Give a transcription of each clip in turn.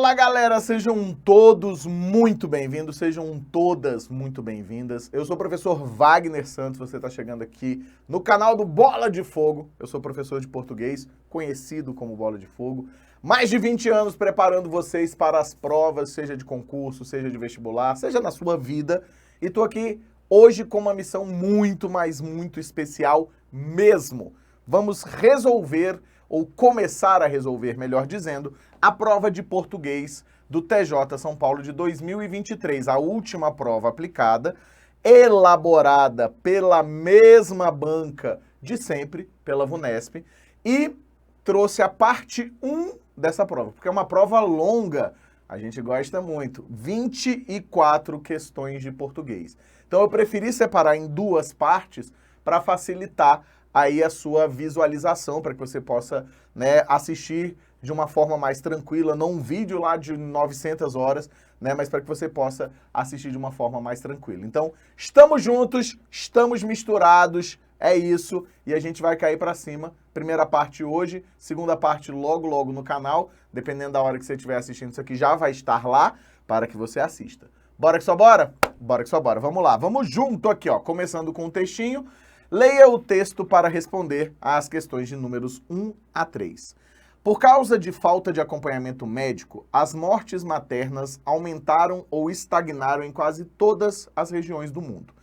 Fala galera, sejam todos muito bem-vindos, sejam todas muito bem-vindas. Eu sou o professor Wagner Santos, você está chegando aqui no canal do Bola de Fogo. Eu sou professor de português, conhecido como Bola de Fogo. Mais de 20 anos preparando vocês para as provas, seja de concurso, seja de vestibular, seja na sua vida. E estou aqui hoje com uma missão muito, mas muito especial mesmo. Vamos resolver, ou começar a resolver, melhor dizendo, a prova de português do TJ São Paulo de 2023, a última prova aplicada, elaborada pela mesma banca de sempre, pela VUNESP, e trouxe a parte 1 dessa prova, porque é uma prova longa, a gente gosta muito, 24 questões de português. Então eu preferi separar em duas partes para facilitar aí a sua visualização, para que você possa, né, assistir de uma forma mais tranquila, não um vídeo lá de 900 horas, né, mas para que você possa assistir de uma forma mais tranquila. Então, estamos juntos, estamos misturados, é isso, e a gente vai cair para cima. Primeira parte hoje, segunda parte logo no canal, dependendo da hora que você estiver assistindo isso aqui, já vai estar lá para que você assista. Bora que só bora? Bora que só bora. Vamos lá, vamos junto aqui, ó, começando com o textinho. Leia o texto para responder às questões de números 1 a 3. Por causa de falta de acompanhamento médico, as mortes maternas aumentaram ou estagnaram em quase todas as regiões do mundo.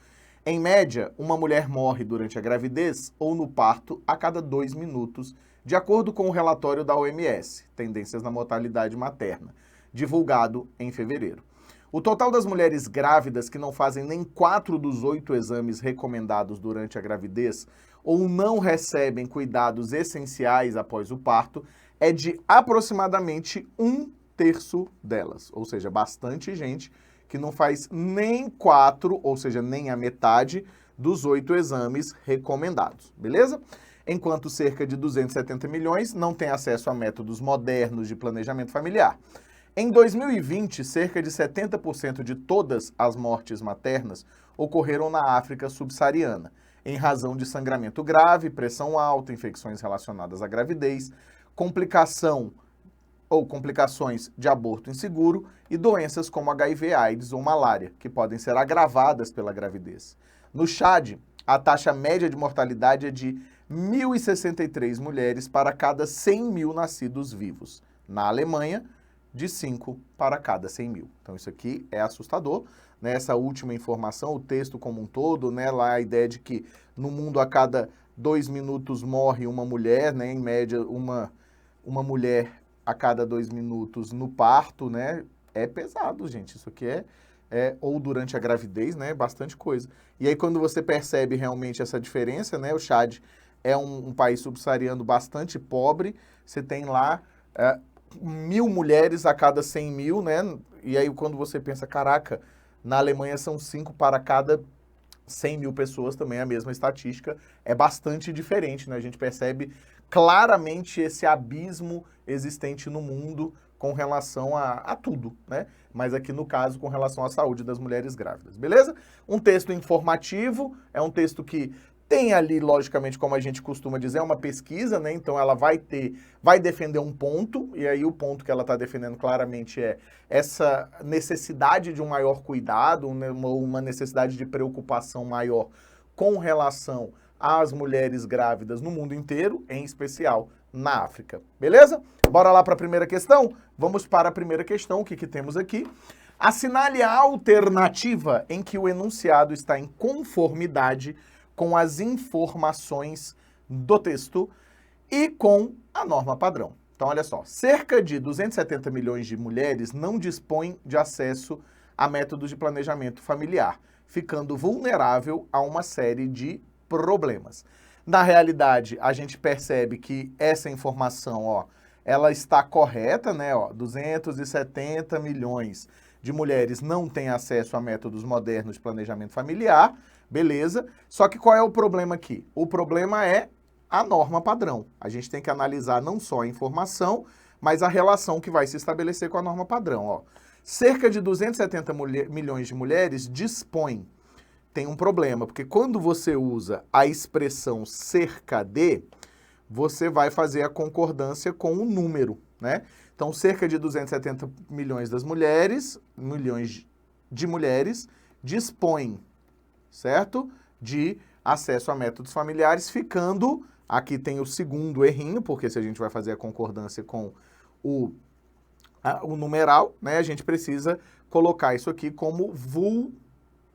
Em média, uma mulher morre durante a gravidez ou no parto a cada 2 minutos, de acordo com o relatório da OMS, Tendências na Mortalidade Materna, divulgado em fevereiro. O total das mulheres grávidas que não fazem nem 4 dos 8 exames recomendados durante a gravidez ou não recebem cuidados essenciais após o parto é de aproximadamente 1/3 delas, ou seja, bastante gente que não faz nem 4, ou seja, nem a metade dos 8 exames recomendados, beleza? Enquanto cerca de 270 milhões não têm acesso a métodos modernos de planejamento familiar. Em 2020, cerca de 70% de todas as mortes maternas ocorreram na África subsaariana, em razão de sangramento grave, pressão alta, infecções relacionadas à gravidez, complicação ou complicações de aborto inseguro e doenças como HIV/AIDS ou malária, que podem ser agravadas pela gravidez. No Chad, a taxa média de mortalidade é de 1.063 mulheres para cada 100 mil nascidos vivos. Na Alemanha, de 5 para cada 100 mil. Então isso aqui é assustador, né? Essa última informação, o texto como um todo, né? Lá a ideia de que no mundo a cada 2 minutos morre uma mulher, né? Em média uma mulher a cada 2 minutos no parto, né? É pesado, gente, isso aqui ou durante a gravidez, né? Bastante coisa. E aí quando você percebe realmente essa diferença, né? O Chad é um país subsaariano bastante pobre, você tem lá 1.000 mulheres a cada 100 mil, né? E aí quando você pensa, caraca, na Alemanha são 5 para cada 100 mil pessoas, também a mesma estatística, é bastante diferente, né? A gente percebe claramente esse abismo existente no mundo com relação a tudo, né? Mas aqui no caso com relação à saúde das mulheres grávidas, beleza? Um texto informativo, é um texto que tem ali, logicamente, como a gente costuma dizer, uma pesquisa, né? Então ela vai defender um ponto, e aí o ponto que ela está defendendo claramente é essa necessidade de um maior cuidado, uma necessidade de preocupação maior com relação às mulheres grávidas no mundo inteiro, em especial na África. Beleza? Bora lá para a primeira questão? Vamos para a primeira questão, o que temos aqui? Assinale a alternativa em que o enunciado está em conformidade com as informações do texto e com a norma padrão. Então, olha só, cerca de 270 milhões de mulheres não dispõem de acesso a métodos de planejamento familiar, ficando vulnerável a uma série de problemas. Na realidade, a gente percebe que essa informação, ó, ela está correta, né? Ó, 270 milhões de mulheres não têm acesso a métodos modernos de planejamento familiar, beleza? Só que qual é o problema aqui? O problema é a norma padrão. A gente tem que analisar não só a informação, mas a relação que vai se estabelecer com a norma padrão. Ó. Cerca de 270 milhões de mulheres dispõem. Tem um problema, porque quando você usa a expressão cerca de, você vai fazer a concordância com o número, né? Então, cerca de 270 milhões milhões de mulheres dispõem, certo? De acesso a métodos familiares, ficando, aqui tem o segundo errinho, porque se a gente vai fazer a concordância com o numeral, né, a gente precisa colocar isso aqui como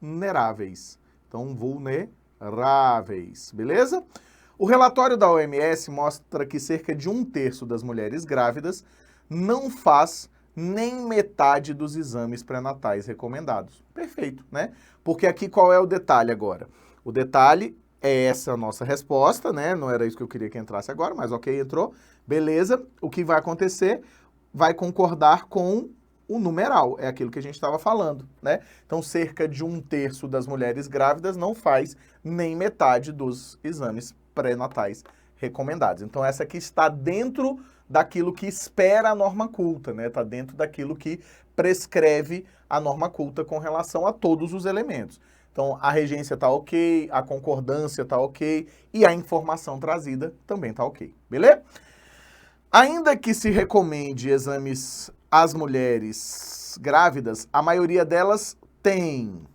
vulneráveis. Então, vulneráveis, beleza? O relatório da OMS mostra que cerca de 1/3 das mulheres grávidas não faz nem metade dos exames pré-natais recomendados. Perfeito, né? Porque aqui qual é o detalhe agora? O detalhe é essa a nossa resposta, né? Não era isso que eu queria que entrasse agora, mas ok, entrou. Beleza. O que vai acontecer? Vai concordar com o numeral, é aquilo que a gente estava falando, né? Então, cerca de 1/3 das mulheres grávidas não faz nem metade dos exames pré-natais recomendados. Então, essa aqui está dentro daquilo que espera a norma culta, né? Está dentro daquilo que prescreve a norma culta com relação a todos os elementos. Então, a regência está ok, a concordância está ok e a informação trazida também está ok, beleza? Ainda que se recomende exames às mulheres grávidas, a maioria delas tem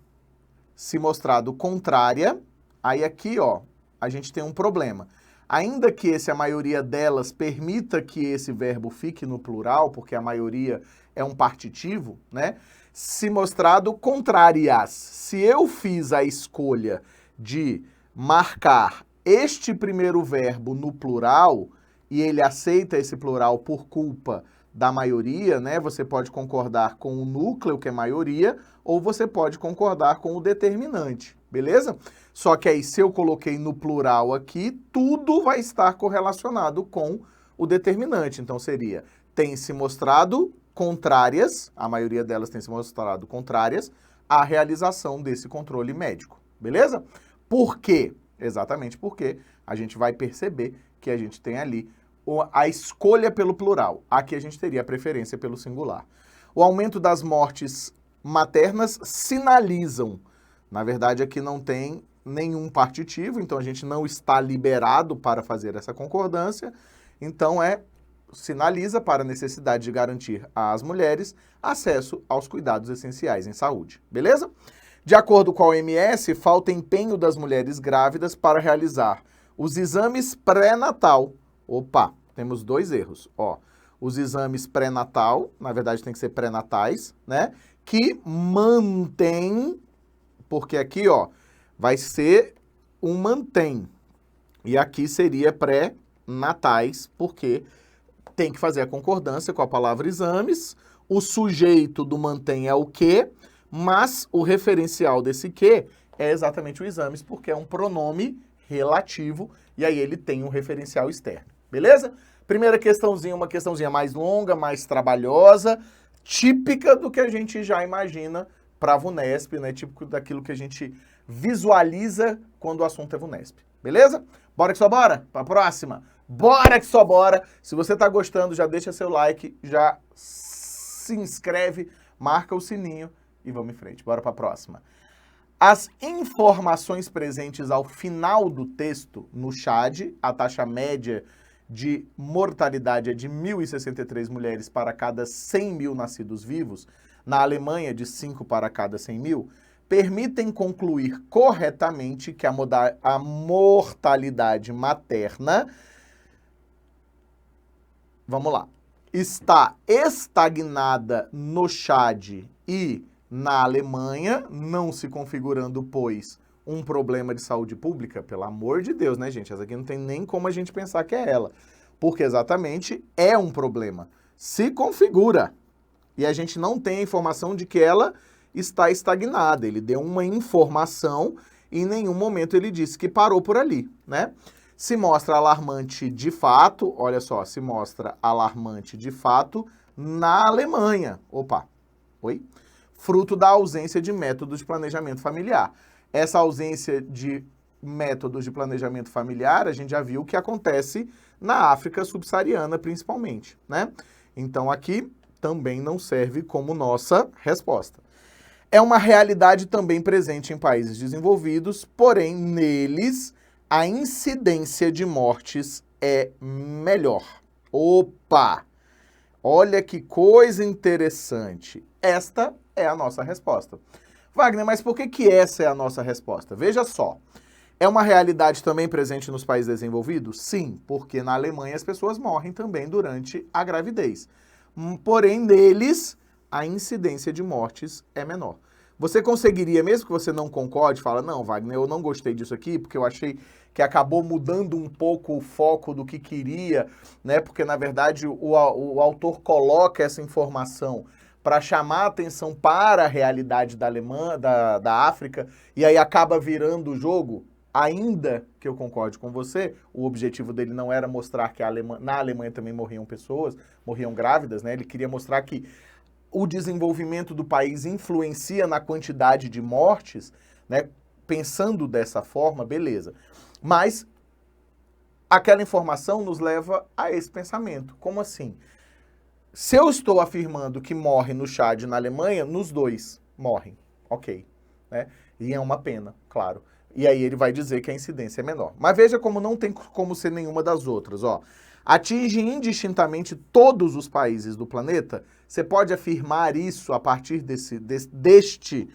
se mostrado contrária. Aí aqui, ó, a gente tem um problema. Ainda que a maioria delas permita que esse verbo fique no plural, porque a maioria é um partitivo, né? Se mostrado contrárias. Se eu fiz a escolha de marcar este primeiro verbo no plural e ele aceita esse plural por culpa da maioria, né? Você pode concordar com o núcleo, que é maioria, ou você pode concordar com o determinante, beleza? Só que aí, se eu coloquei no plural aqui, tudo vai estar correlacionado com o determinante. Então, seria, tem se mostrado contrárias, a maioria delas tem se mostrado contrárias, à realização desse controle médico, beleza? Por quê? Exatamente porque a gente vai perceber que a gente tem ali a escolha pelo plural. Aqui a gente teria a preferência pelo singular. O aumento das mortes maternas sinalizam. Na verdade, aqui não tem nenhum partitivo, então a gente não está liberado para fazer essa concordância. Então, sinaliza para a necessidade de garantir às mulheres acesso aos cuidados essenciais em saúde. Beleza? De acordo com a OMS, falta empenho das mulheres grávidas para realizar os exames pré-natal. Opa, temos 2 erros. Ó, os exames pré-natal, na verdade tem que ser pré-natais, né? Que mantém, porque aqui, ó, vai ser um mantém. E aqui seria pré-natais, porque tem que fazer a concordância com a palavra exames. O sujeito do mantém é o que, mas o referencial desse que é exatamente o exames, porque é um pronome relativo, e aí ele tem um referencial externo. Beleza? Primeira questãozinha, uma questãozinha mais longa, mais trabalhosa, típica do que a gente já imagina para a VUNESP, né? Típico daquilo que a gente visualiza quando o assunto é VUNESP. Beleza? Bora que só bora? Para a próxima. Bora que só bora! Se você está gostando, já deixa seu like, já se inscreve, marca o sininho e vamos em frente. Bora para a próxima. As informações presentes ao final do texto, no CHADD, a taxa média de mortalidade é de 1.063 mulheres para cada 100 mil nascidos vivos, na Alemanha de 5 para cada 100 mil, permitem concluir corretamente que a mortalidade materna, vamos lá, está estagnada no CHADD e na Alemanha, não se configurando, pois, um problema de saúde pública, pelo amor de Deus, né, gente? Essa aqui não tem nem como a gente pensar que é ela, porque exatamente é um problema. Se configura, e a gente não tem a informação de que ela está estagnada. Ele deu uma informação e em nenhum momento ele disse que parou por ali, né? Se mostra alarmante de fato, olha só, se mostra alarmante de fato na Alemanha. Opa, oi? Fruto da ausência de métodos de planejamento familiar. Essa ausência de métodos de planejamento familiar, a gente já viu que acontece na África subsaariana, principalmente, né? Então, aqui também não serve como nossa resposta. É uma realidade também presente em países desenvolvidos, porém, neles, a incidência de mortes é melhor. Opa! Olha que coisa interessante. Esta é a nossa resposta. Wagner, mas por que essa é a nossa resposta? Veja só. É uma realidade também presente nos países desenvolvidos? Sim, porque na Alemanha as pessoas morrem também durante a gravidez. Porém, neles, a incidência de mortes é menor. Você conseguiria, mesmo que você não concorde, fala, não, Wagner, eu não gostei disso aqui, porque eu achei que acabou mudando um pouco o foco do que queria, né? Porque, na verdade, o autor coloca essa informação para chamar a atenção para a realidade da África, e aí acaba virando o jogo. Ainda que eu concorde com você, o objetivo dele não era mostrar que na Alemanha também morriam pessoas, morriam grávidas, né? Ele queria mostrar que o desenvolvimento do país influencia na quantidade de mortes, né? Pensando dessa forma, beleza. Mas aquela informação nos leva a esse pensamento. Como assim? Se eu estou afirmando que morre no Chad e na Alemanha, nos dois morrem. Ok. Né? E é uma pena, claro. E aí ele vai dizer que a incidência é menor. Mas veja como não tem como ser nenhuma das outras, ó. Atinge indistintamente todos os países do planeta? Você pode afirmar isso a partir deste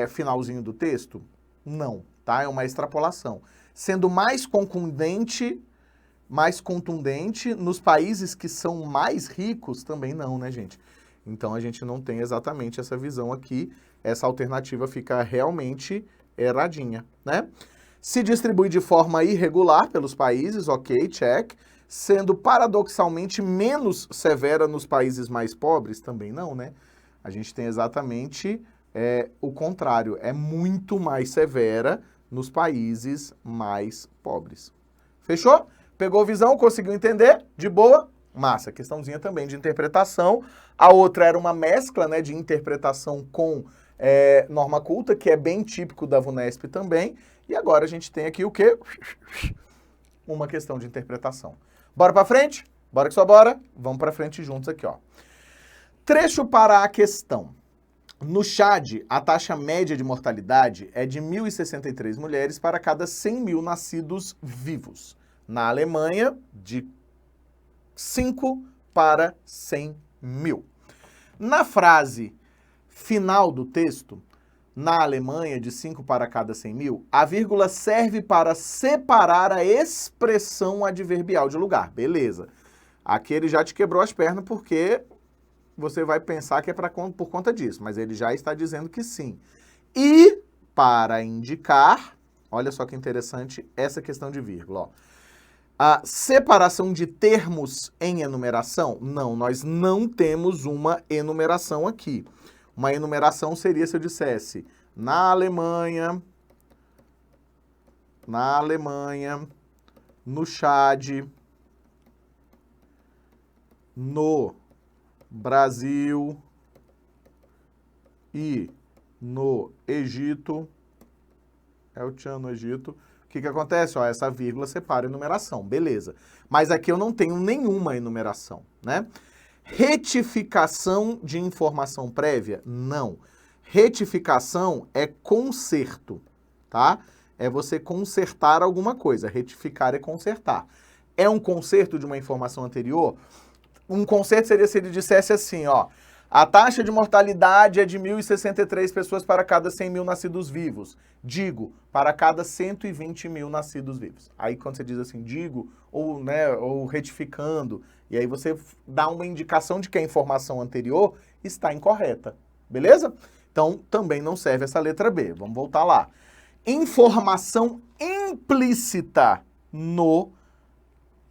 finalzinho do texto? Não, tá? É uma extrapolação. Sendo mais contundente nos países que são mais ricos, também não, né, gente? Então a gente não tem exatamente essa visão aqui. Essa alternativa fica realmente erradinha, né? Se distribui de forma irregular pelos países, ok, check. Sendo paradoxalmente menos severa nos países mais pobres, também não, né? A gente tem exatamente o contrário, é muito mais severa nos países mais pobres. Fechou? Pegou visão? Conseguiu entender? De boa? Massa. Questãozinha também de interpretação. A outra era uma mescla, né, de interpretação com norma culta, que é bem típico da VUNESP também. E agora a gente tem aqui o quê? Uma questão de interpretação. Bora pra frente? Bora que só bora? Vamos pra frente juntos aqui, ó. Trecho para a questão. No Chad, a taxa média de mortalidade é de 1.063 mulheres para cada 100 mil nascidos vivos. Na Alemanha, de 5 para 100 mil. Na frase final do texto, na Alemanha, de 5 para cada 100 mil, a vírgula serve para separar a expressão adverbial de lugar. Beleza. Aqui ele já te quebrou as pernas porque você vai pensar que é por conta disso, mas ele já está dizendo que sim. E para indicar, olha só que interessante essa questão de vírgula, ó. A separação de termos em enumeração? Não, nós não temos uma enumeração aqui. Uma enumeração seria se eu dissesse na Alemanha, no Chad, no Brasil e no Egito. É o tchan no Egito. O que acontece? Ó, essa vírgula separa a enumeração, beleza. Mas aqui eu não tenho nenhuma enumeração, né? Retificação de informação prévia? Não. Retificação é conserto, tá? É você consertar alguma coisa. Retificar é consertar. É um conserto de uma informação anterior? Um conserto seria se ele dissesse assim, ó. A taxa de mortalidade é de 1.063 pessoas para cada 100 mil nascidos vivos. Digo, para cada 120 mil nascidos vivos. Aí quando você diz assim, digo, ou, né, ou retificando, e aí você dá uma indicação de que a informação anterior está incorreta. Beleza? Então, também não serve essa letra B. Vamos voltar lá. Informação implícita no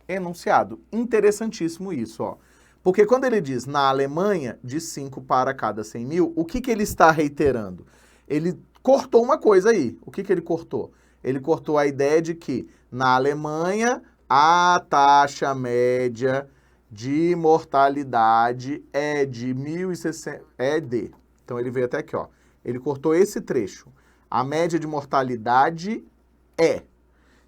enunciado. Interessantíssimo isso, ó. Porque quando ele diz na Alemanha, de 5 para cada 100 mil, o que ele está reiterando? Ele cortou uma coisa aí. O que ele cortou? Ele cortou a ideia de que na Alemanha a taxa média de mortalidade é de 1.060... Então ele veio até aqui, ó. Ele cortou esse trecho. A média de mortalidade é.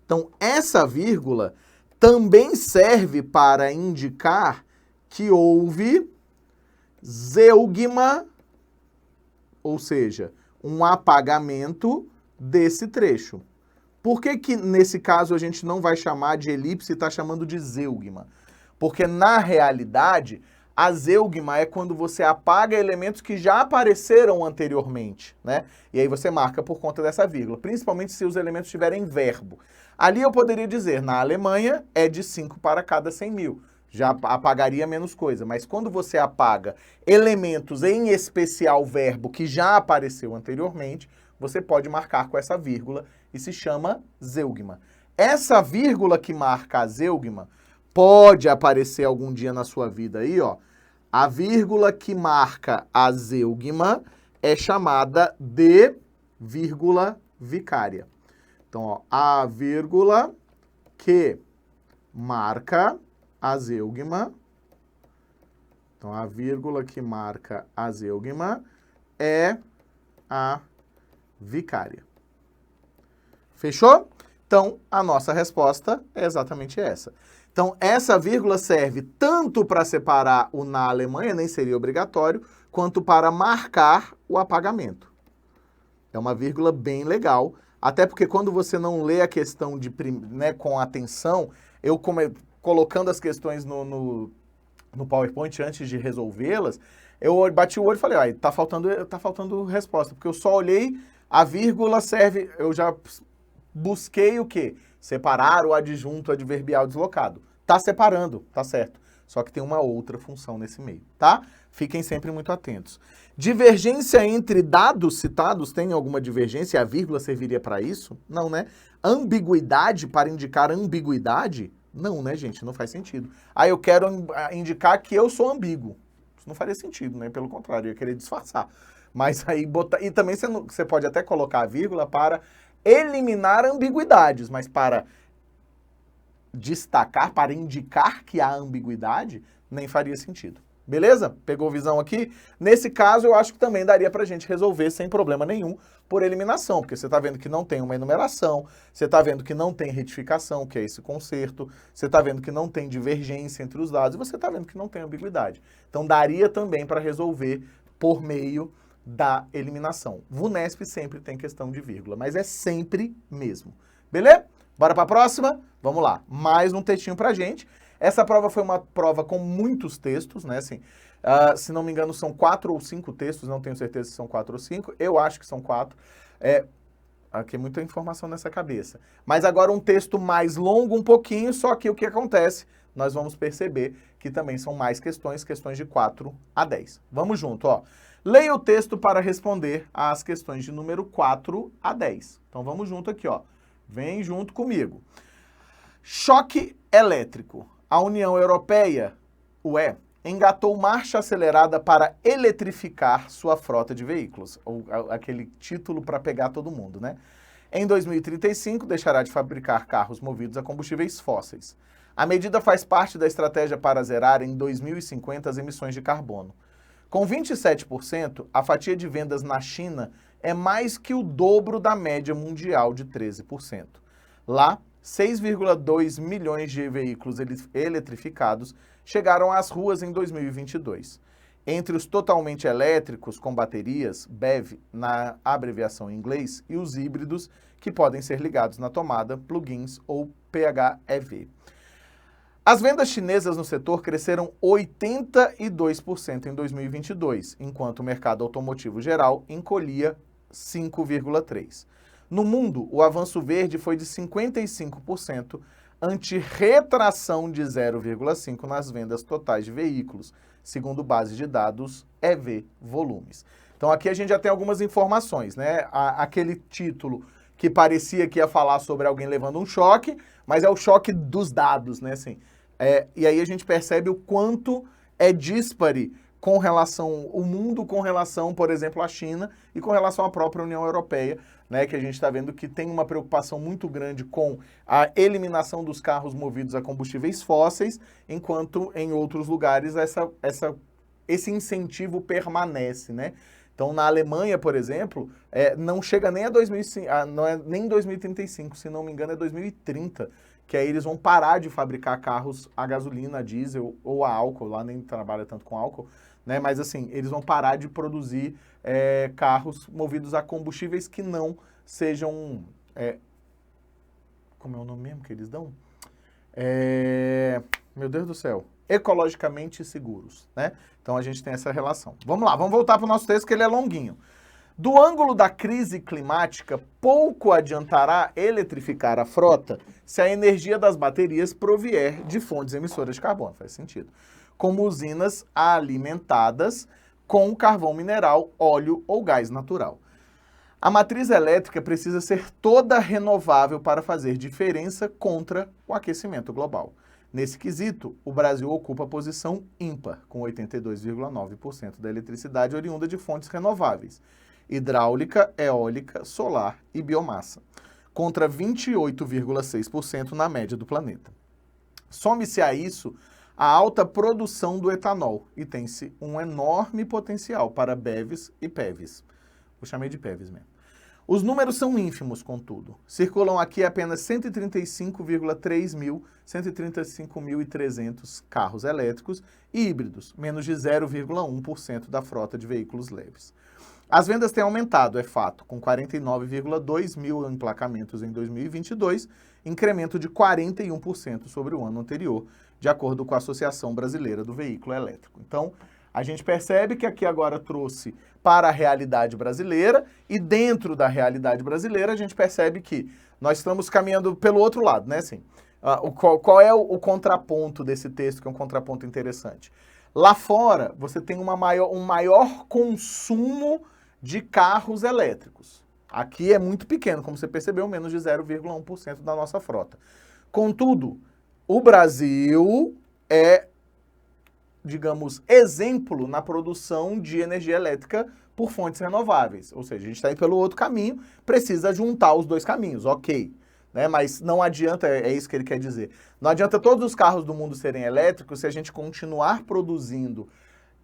Então essa vírgula também serve para indicar que houve zeugma, ou seja, um apagamento desse trecho. Por que nesse caso a gente não vai chamar de elipse e está chamando de zeugma? Porque na realidade A zeugma é quando você apaga elementos que já apareceram anteriormente, né? E aí você marca por conta dessa vírgula, principalmente se os elementos tiverem verbo. Ali eu poderia dizer, na Alemanha é de 5 para cada 100 mil. Já apagaria menos coisa, mas quando você apaga elementos, em especial verbo, que já apareceu anteriormente, você pode marcar com essa vírgula e se chama zeugma. Essa vírgula que marca a zeugma pode aparecer algum dia na sua vida aí, ó. A vírgula que marca a zeugma é chamada de vírgula vicária. Então, ó, a vírgula que marca a zeugma, então a vírgula que marca a zeugma é a vicária. Fechou? Então, a nossa resposta é exatamente essa. Então, essa vírgula serve tanto para separar o na Alemanha, nem seria obrigatório, quanto para marcar o apagamento. É uma vírgula bem legal, até porque quando você não lê a questão né, com atenção, eu colocando as questões no PowerPoint antes de resolvê-las, eu bati o olho e falei, ó, tá faltando resposta, porque eu só olhei, a vírgula serve, eu já busquei o quê? Separar o adjunto adverbial deslocado. Tá separando, tá certo. Só que tem uma outra função nesse meio, tá? Fiquem sempre muito atentos. Divergência entre dados citados, tem alguma divergência? A vírgula serviria para isso? Não, né? Ambiguidade para indicar ambiguidade? Não, né, gente? Não faz sentido. Ah, eu quero indicar que eu sou ambíguo. Isso não faria sentido, né? Pelo contrário, eu ia querer disfarçar. Mas aí botar... E também você pode até colocar a vírgula para eliminar ambiguidades, mas para destacar, para indicar que há ambiguidade, nem faria sentido. Beleza? Pegou visão aqui? Nesse caso, eu acho que também daria pra gente resolver sem problema nenhum por eliminação, porque você tá vendo que não tem uma enumeração, você tá vendo que não tem retificação, que é esse conserto, você tá vendo que não tem divergência entre os dados, e você tá vendo que não tem ambiguidade. Então, daria também para resolver por meio da eliminação. VUNESP sempre tem questão de vírgula, mas é sempre mesmo. Beleza? Bora para a próxima? Vamos lá. Mais um textinho pra gente. Essa prova foi uma prova com muitos textos, né? Assim, se não me engano, são 4 ou 5 textos, não tenho certeza se são 4 ou 5. Eu acho que são 4. Aqui é muita informação nessa cabeça. Mas agora um texto mais longo um pouquinho, só que o que acontece? Nós vamos perceber que também são mais questões de 4 a 10. Vamos junto, ó. Leia o texto para responder às questões de número 4 a 10. Então vamos junto aqui, ó. Vem junto comigo. Choque elétrico. A União Europeia, UE, engatou marcha acelerada para eletrificar sua frota de veículos. Ou aquele título para pegar todo mundo, né? Em 2035, deixará de fabricar carros movidos a combustíveis fósseis. A medida faz parte da estratégia para zerar em 2050 as emissões de carbono. Com 27%, a fatia de vendas na China é mais que o dobro da média mundial de 13%. Lá, 6,2 milhões de veículos eletrificados chegaram às ruas em 2022. Entre os totalmente elétricos com baterias, BEV, na abreviação em inglês, e os híbridos, que podem ser ligados na tomada, plugins ou PHEV. As vendas chinesas no setor cresceram 82% em 2022, enquanto o mercado automotivo geral encolhia 5,3%. No mundo, o avanço verde foi de 55%, ante retração de 0,5% nas vendas totais de veículos, segundo base de dados EV Volumes. Então aqui a gente já tem algumas informações, né? Aquele título que parecia que ia falar sobre alguém levando um choque, mas é o choque dos dados, né? Assim, e aí a gente percebe o quanto é díspare com relação o mundo, com relação, por exemplo, à China e com relação à própria União Europeia, né, que a gente está vendo que tem uma preocupação muito grande com a eliminação dos carros movidos a combustíveis fósseis, enquanto em outros lugares esse incentivo permanece, né? Então, na Alemanha, por exemplo, não chega nem a 2005, não é nem 2035, se não me engano, é 2030, que aí eles vão parar de fabricar carros a gasolina, a diesel ou a álcool, lá nem trabalha tanto com álcool, né? Mas assim, eles vão parar de produzir carros movidos a combustíveis que não sejam... como é o nome mesmo que eles dão? Meu Deus do céu, ecologicamente seguros, né? Então a gente tem essa relação. Vamos lá, vamos voltar para o nosso texto que ele é longuinho. Do ângulo da crise climática, pouco adiantará eletrificar a frota se a energia das baterias provier de fontes emissoras de carbono. Faz sentido. Como usinas alimentadas com carvão mineral, óleo ou gás natural. A matriz elétrica precisa ser toda renovável para fazer diferença contra o aquecimento global. Nesse quesito, o Brasil ocupa a posição ímpar, com 82,9% da eletricidade oriunda de fontes renováveis, hidráulica, eólica, solar e biomassa, contra 28,6% na média do planeta. Some-se a isso a alta produção do etanol e tem-se um enorme potencial para BEVs e PEVs. Vou chamar de PEVs mesmo. Os números são ínfimos, contudo. Circulam aqui apenas 135.300 carros elétricos e híbridos, menos de 0,1% da frota de veículos leves. As vendas têm aumentado, é fato, com 49,2 mil emplacamentos em 2022, incremento de 41% sobre o ano anterior, de acordo com a Associação Brasileira do Veículo Elétrico. Então, a gente percebe que aqui agora trouxe para a realidade brasileira e dentro da realidade brasileira a gente percebe que nós estamos caminhando pelo outro lado, né? Assim, qual é o contraponto desse texto, que é um contraponto interessante? Lá fora, você tem um maior consumo de carros elétricos. Aqui é muito pequeno, como você percebeu, menos de 0,1% da nossa frota. Contudo, o Brasil é, digamos, exemplo na produção de energia elétrica por fontes renováveis. Ou seja, a gente está indo pelo outro caminho, precisa juntar os dois caminhos, ok. Né? Mas não adianta, é isso que ele quer dizer, não adianta todos os carros do mundo serem elétricos se a gente continuar produzindo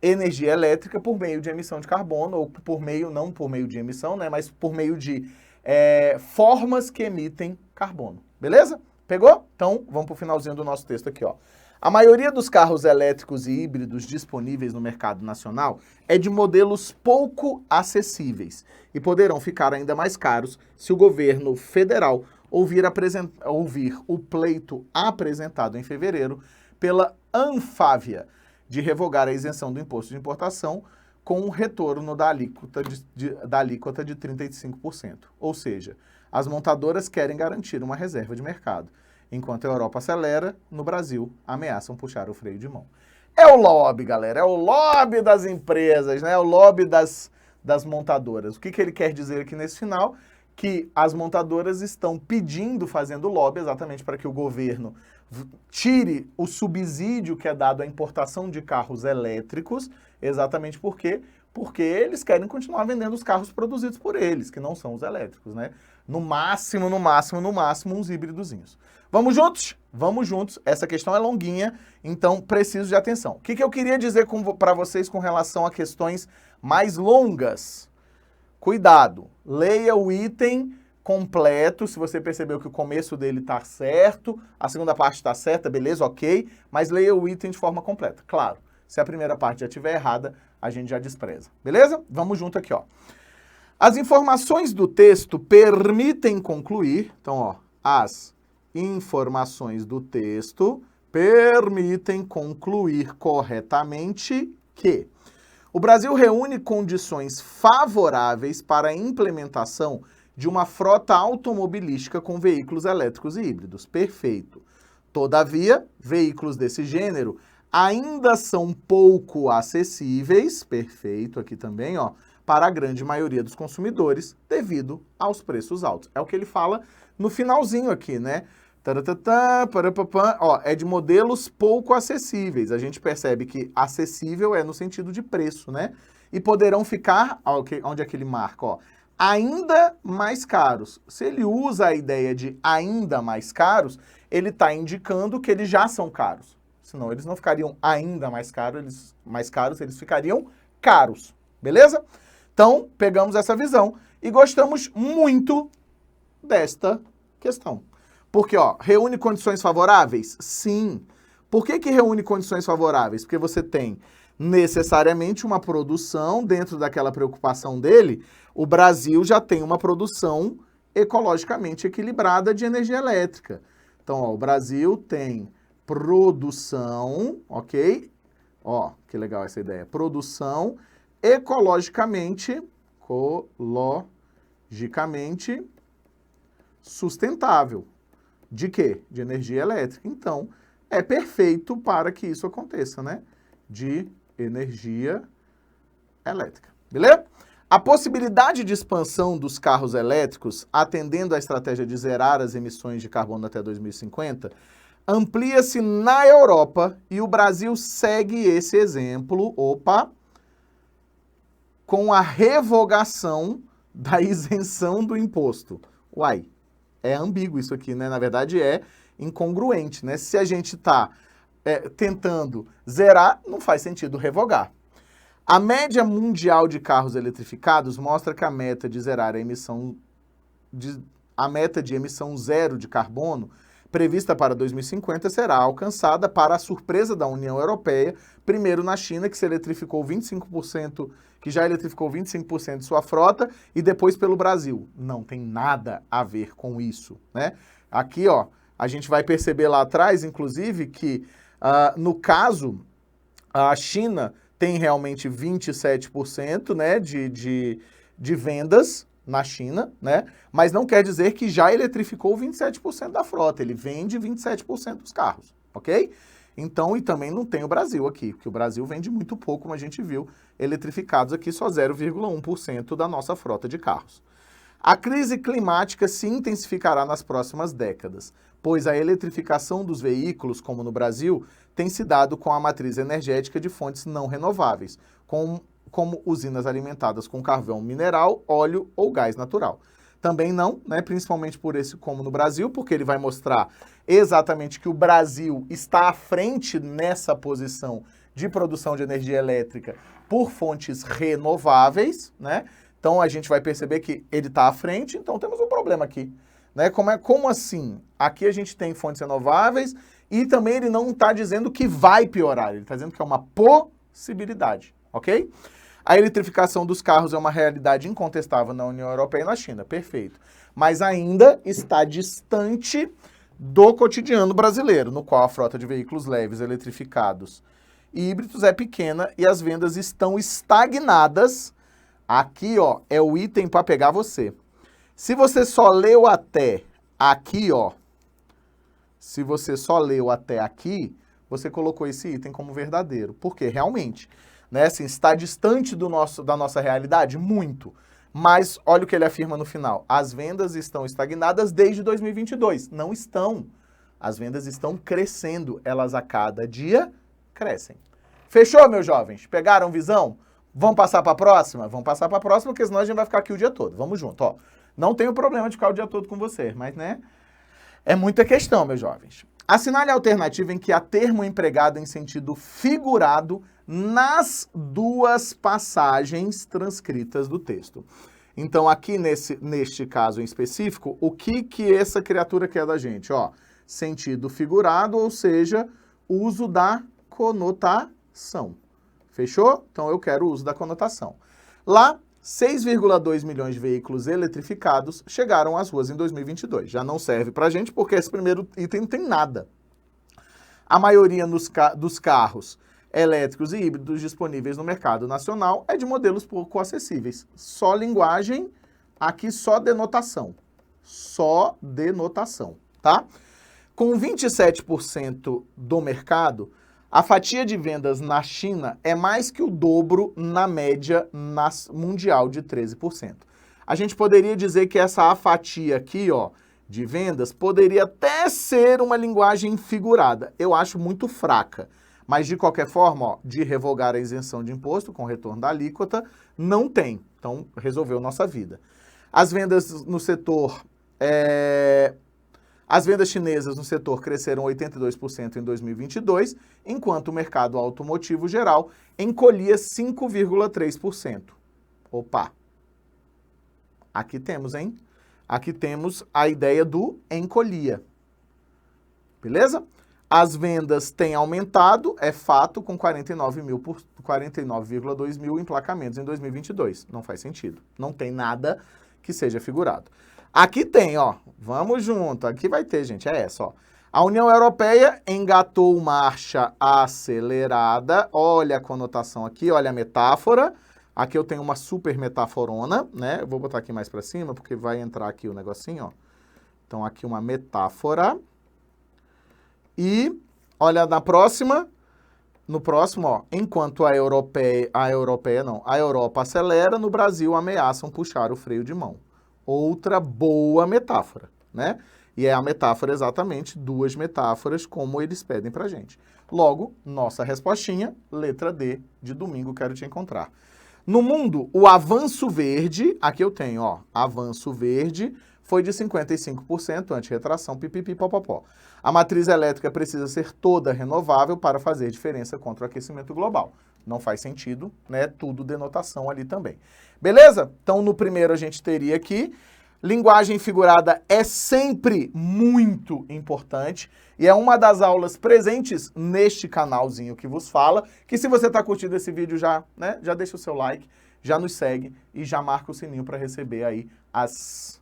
energia elétrica por meio de emissão de carbono, ou por meio, não por meio de emissão, né? Mas por meio de formas que emitem carbono. Beleza? Pegou? Então, vamos para o finalzinho do nosso texto aqui, ó. A maioria dos carros elétricos e híbridos disponíveis no mercado nacional é de modelos pouco acessíveis e poderão ficar ainda mais caros se o governo federal ouvir o pleito apresentado em fevereiro pela Anfávia de revogar a isenção do imposto de importação com um retorno da alíquota de 35%. Ou seja, as montadoras querem garantir uma reserva de mercado. Enquanto a Europa acelera, no Brasil, ameaçam puxar o freio de mão. É o lobby, galera, é o lobby das empresas, né? É o lobby das montadoras. O que ele quer dizer aqui nesse final? Que as montadoras estão pedindo, fazendo lobby, exatamente para que o governo tire o subsídio que é dado à importação de carros elétricos, exatamente porque eles querem continuar vendendo os carros produzidos por eles, que não são os elétricos, né? No máximo, uns híbridozinhos. Vamos juntos? Vamos juntos. Essa questão é longuinha, então preciso de atenção. O que eu queria dizer para vocês com relação a questões mais longas? Cuidado, leia o item completo, se você percebeu que o começo dele está certo, a segunda parte está certa, beleza, ok, mas leia o item de forma completa. Claro, se a primeira parte já estiver errada, a gente já despreza, beleza? Vamos junto aqui, ó. As informações do texto permitem concluir, então, ó, as informações do texto permitem concluir corretamente que o Brasil reúne condições favoráveis para a implementação de uma frota automobilística com veículos elétricos e híbridos. Perfeito. Todavia, veículos desse gênero ainda são pouco acessíveis, perfeito aqui também, ó, para a grande maioria dos consumidores devido aos preços altos. É o que ele fala no finalzinho aqui, né? Ó, é de modelos pouco acessíveis. A gente percebe que acessível é no sentido de preço, né? E poderão ficar, ó, onde é que ele marca, ó, ainda mais caros. Se ele usa a ideia de ainda mais caros, ele está indicando que eles já são caros. Senão eles não ficariam ainda mais caros, eles ficariam caros. Beleza? Então, pegamos essa visão e gostamos muito desta questão. Porque, ó, reúne condições favoráveis? Sim. Por que reúne condições favoráveis? Porque você tem necessariamente uma produção, dentro daquela preocupação dele, o Brasil já tem uma produção ecologicamente equilibrada de energia elétrica. Então, ó, o Brasil tem produção, ok? Ó, que legal essa ideia. Produção ecologicamente sustentável. De quê? De energia elétrica. Então, é perfeito para que isso aconteça, né? De energia elétrica. Beleza? A possibilidade de expansão dos carros elétricos, atendendo à estratégia de zerar as emissões de carbono até 2050, amplia-se na Europa e o Brasil segue esse exemplo, com a revogação da isenção do imposto. Uai, é ambíguo isso aqui, né? Na verdade é incongruente, né? Se a gente está tentando zerar, não faz sentido revogar. A média mundial de carros eletrificados mostra que a meta de zerar a meta de emissão zero de carbono prevista para 2050 será alcançada para a surpresa da União Europeia, primeiro na China, que já eletrificou 25% de sua frota, e depois pelo Brasil. Não tem nada a ver com isso, né? Aqui, ó, a gente vai perceber lá atrás, inclusive, que no caso, a China tem realmente 27%, né, de vendas na China, né? Mas não quer dizer que já eletrificou 27% da frota. Ele vende 27% dos carros, ok? Então, e também não tem o Brasil aqui, porque o Brasil vende muito pouco, como a gente viu, eletrificados aqui só 0,1% da nossa frota de carros. A crise climática se intensificará nas próximas décadas, pois a eletrificação dos veículos, como no Brasil, tem se dado com a matriz energética de fontes não renováveis, como usinas alimentadas com carvão mineral, óleo ou gás natural. Também não, né, principalmente por esse como no Brasil, porque ele vai mostrar exatamente que o Brasil está à frente nessa posição de produção de energia elétrica por fontes renováveis, né? Então a gente vai perceber que ele está à frente, então temos um problema aqui, né? Como assim? Aqui a gente tem fontes renováveis e também ele não está dizendo que vai piorar, ele está dizendo que é uma possibilidade, ok? A eletrificação dos carros é uma realidade incontestável na União Europeia e na China, perfeito. Mas ainda está distante do cotidiano brasileiro, no qual a frota de veículos leves eletrificados e híbridos é pequena e as vendas estão estagnadas. Aqui, ó, é o item para pegar você. Se você só leu até aqui, ó, você colocou esse item como verdadeiro. Porque realmente, né, assim, está distante da nossa realidade? Muito. Mas olha o que ele afirma no final. As vendas estão estagnadas desde 2022. Não estão. As vendas estão crescendo. Elas a cada dia crescem. Fechou, meus jovens? Pegaram visão? Vamos passar para a próxima? Vamos passar para a próxima, porque senão a gente vai ficar aqui o dia todo. Vamos junto, ó. Não tenho problema de ficar o dia todo com vocês, mas, né, é muita questão, meus jovens. Assinale a alternativa em que há termo empregado em sentido figurado nas duas passagens transcritas do texto. Então, aqui neste caso em específico, o que essa criatura quer da gente? Ó, sentido figurado, ou seja, uso da conotação. Fechou? Então, eu quero o uso da conotação. Lá, 6,2 milhões de veículos eletrificados chegaram às ruas em 2022. Já não serve pra gente porque esse primeiro item não tem nada. A maioria dos carros elétricos e híbridos disponíveis no mercado nacional é de modelos pouco acessíveis. Só linguagem, aqui só denotação. Só denotação, tá? Com 27% do mercado, a fatia de vendas na China é mais que o dobro na média mundial de 13%. A gente poderia dizer que essa fatia aqui, ó, de vendas, poderia até ser uma linguagem figurada. Eu acho muito fraca. Mas, de qualquer forma, ó, de revogar a isenção de imposto com retorno da alíquota, não tem. Então, resolveu nossa vida. As vendas no setor... As vendas chinesas no setor cresceram 82% em 2022, enquanto o mercado automotivo geral encolhia 5,3%. Opa! Aqui temos, hein? Aqui temos a ideia do encolhia. Beleza? As vendas têm aumentado, é fato, com 49,2 mil emplacamentos em 2022. Não faz sentido. Não tem nada que seja figurado. Aqui tem, ó, vamos junto, aqui vai ter, gente, é essa, ó. A União Europeia engatou marcha acelerada. Olha a conotação aqui, olha a metáfora. Aqui eu tenho uma super metaforona, né? Eu vou botar aqui mais para cima, porque vai entrar aqui o negocinho, ó. Então, aqui uma metáfora. E, olha na próxima. No próximo, ó. Enquanto a Europa acelera, no Brasil ameaçam puxar o freio de mão. Outra boa metáfora, né? E é a metáfora exatamente, duas metáforas, como eles pedem pra gente. Logo, nossa respostinha, letra D, de domingo quero te encontrar. No mundo, o avanço verde, aqui eu tenho, ó, avanço verde foi de 55%, anti-retração, pipipipopopó. A matriz elétrica precisa ser toda renovável para fazer diferença contra o aquecimento global. Não faz sentido, né? Tudo denotação ali também. Beleza? Então, no primeiro a gente teria aqui, linguagem figurada é sempre muito importante e é uma das aulas presentes neste canalzinho que vos fala, que se você está curtindo esse vídeo já, né, já deixa o seu like, já nos segue e já marca o sininho para receber aí as